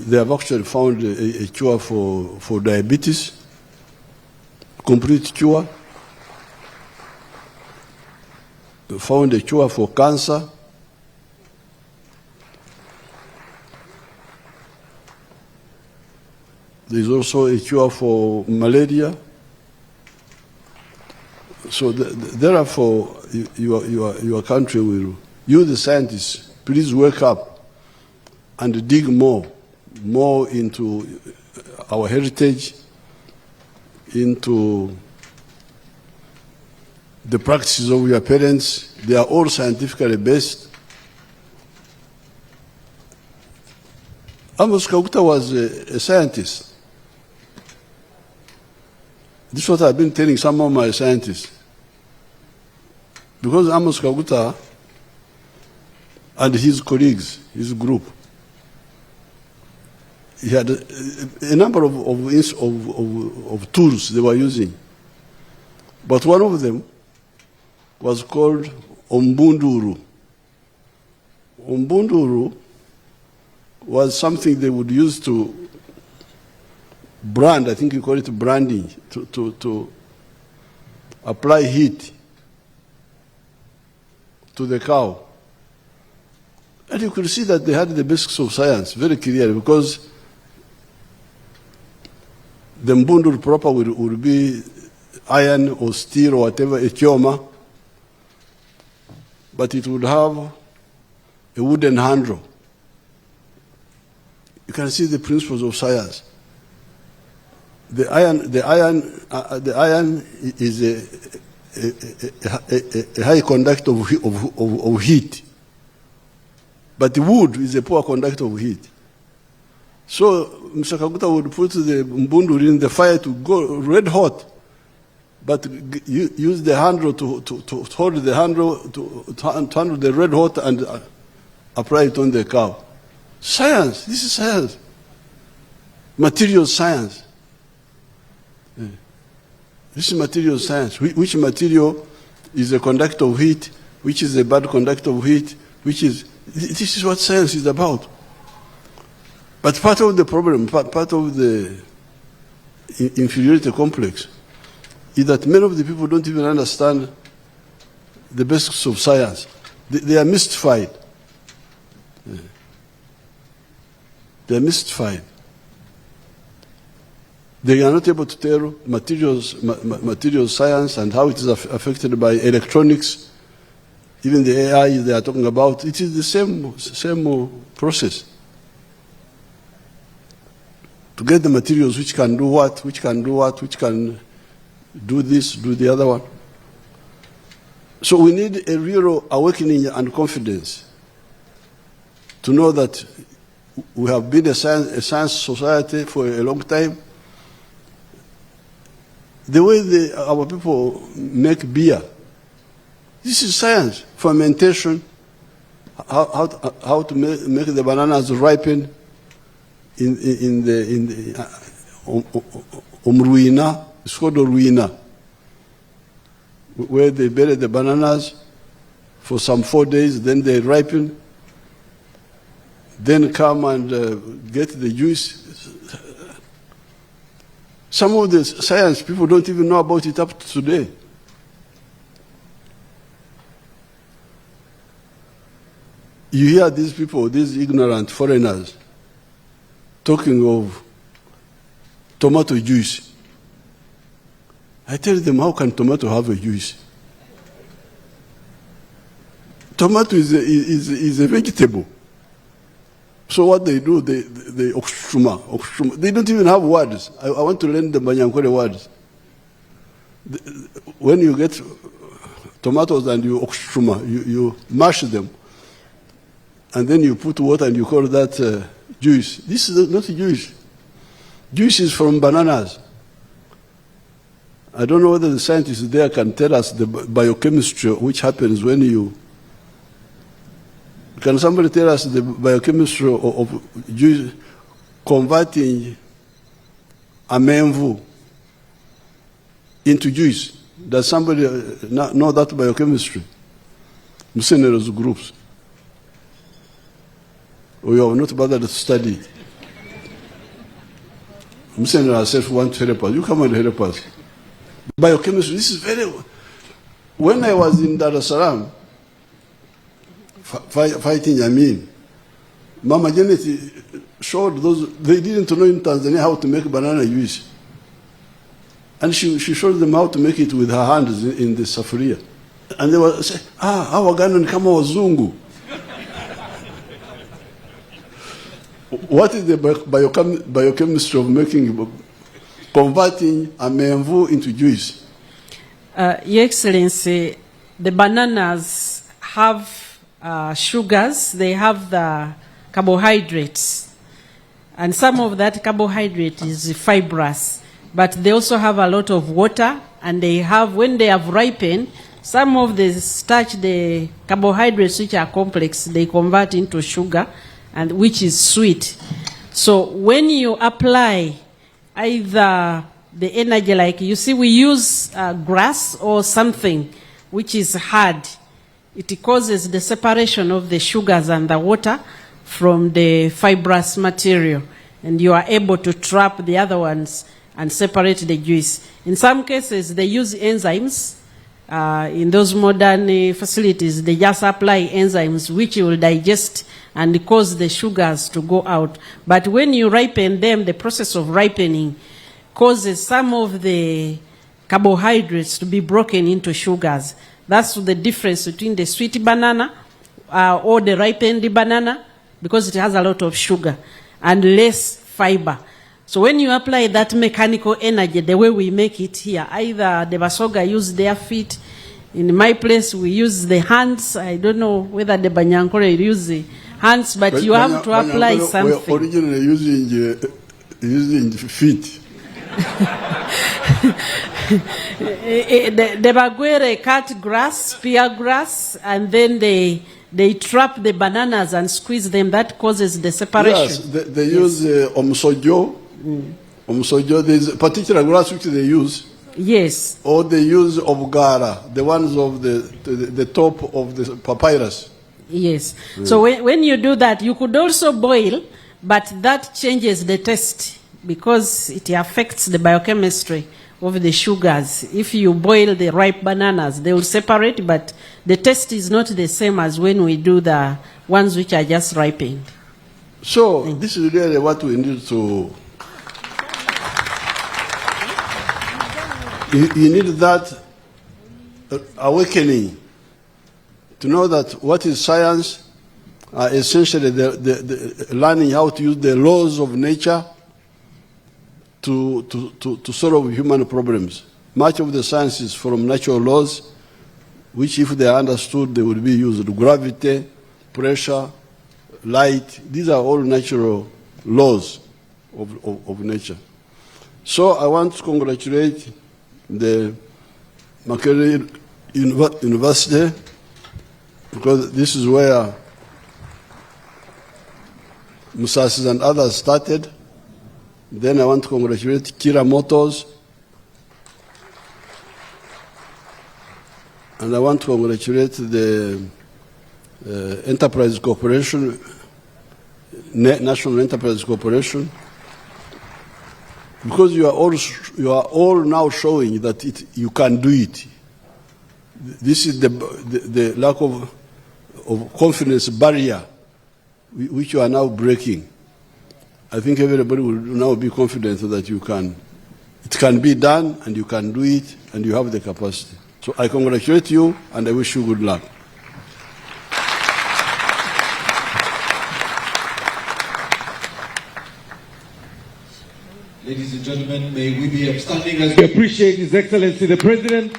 they have actually found a cure for diabetes, complete cure. They found a cure for cancer. There's also a cure for malaria. So therefore, your country will, you the scientists, please wake up and dig more into our heritage, into the practices of your parents. They are all scientifically based. Amos Kaguta was a scientist. This is what I've been telling some of my scientists. Because Amos Kaguta and his colleagues, his group, he had a number of tools they were using. But one of them was called Ombunduru. Ombunduru was something they would use to brand, I think you call it branding, to apply heat to the cow. And you could see that they had the basics of science very clearly, because the mbundur proper would be iron or steel or whatever, a kyoma, but it would have a wooden handle. You can see the principles of science. The iron is a high conductor of heat, but the wood is a poor conductor of heat. So Mr. Kaguta would put the mbundur in the fire to go red hot, but use the handle to hold the handle, to handle the red hot and apply it on the cow. Science, this is science. Material science. This is material science. Which material is a conductor of heat, which is a bad conductor of heat, this is what science is about. But part of the problem, part of the inferiority complex, is that many of the people don't even understand the basics of science. They are mystified. They are mystified. They are not able to tell materials science and how it is affected by electronics, even the AI they are talking about. It is the same process. To get the materials which can do what, which can do this, do the other one. So we need a real awakening and confidence to know that we have been a science society for a long time. The way our people make beer, this is science. Fermentation, how to make the bananas ripen in the ruina. It's called ruina, where they bury the bananas for some 4 days, then they ripen, then come and get the juice. Some of the science people don't even know about it up to today. You hear these people, these ignorant foreigners, talking of tomato juice. I tell them, how can tomato have a juice? Tomato is a vegetable. So what they do, they oxtruma. They don't even have words. I want to learn the Banyankore words. When you get tomatoes and you oxtruma, you mash them, and then you put water and you call that juice. This is not juice. Juice is from bananas. I don't know whether the scientists there can tell us the biochemistry which happens when you... Can somebody tell us the biochemistry of juice converting amenvu into juice? Does somebody know that biochemistry? Musenero's groups. Or you have not bothered to study it? Museveni herself want to help us. You come and help us. Biochemistry, this is very... When I was in Dar es Salaam, fighting Yamin, Mama Janet showed those... They didn't know in Tanzania how to make banana juice. And she showed them how to make it with her hands in the safuria. And they were saying, hawa Ghana ni kama wazungu. What is the biochemistry of converting amenvu into juice? Your Excellency, the bananas have sugars, they have the carbohydrates. And some of that carbohydrate is fibrous. But they also have a lot of water, and they have, when they have ripened, some of the starch, the carbohydrates which are complex, they convert into sugar, and which is sweet. So when you apply either the energy, like you see, we use grass or something which is hard. It causes the separation of the sugars and the water from the fibrous material, and you are able to trap the other ones and separate the juice. In some cases, they use enzymes. In those modern facilities, they just apply enzymes which will digest and cause the sugars to go out. But when you ripen them, the process of ripening causes some of the carbohydrates to be broken into sugars. That's the difference between the sweet banana or the ripened banana, because it has a lot of sugar and less fiber. So when you apply that mechanical energy, the way we make it here, either the Basoga use their feet. In my place, we use the hands. I don't know whether the Banyankore use the hands, but you have to apply something. We're originally using feet. The Bagwere cut grass, spear grass, and then they trap the bananas and squeeze them. That causes the separation. Yes, they use omsojo. Omsojo, there's a particular grass which they use. Yes. Or they use obgara, the ones of the top of the papyrus. Yes. So when you do that, you could also boil, but that changes the taste because it affects the biochemistry of the sugars. If you boil the ripe bananas, they will separate, but the taste is not the same as when we do the ones which are just ripened. So this is really what we need to... You need that awakening to know that what is science, essentially the learning how to use the laws of nature to solve human problems. Much of the science is from natural laws, which if they are understood, they would be used. Gravity, pressure, light, these are all natural laws of nature. So I want to congratulate the MAKERERE University, because this is where Musasizi and others started. Then I want to congratulate Kiira Motors, and I want to congratulate the Enterprise Corporation, National Enterprise Corporation, because you are all now showing that you can do it. This is the lack of confidence barrier which you are now breaking. I think everybody will now be confident that it can be done, and you can do it, and you have the capacity. So I congratulate you, and I wish you good luck. Ladies and gentlemen, may we be upstanding as we appreciate His Excellency the President.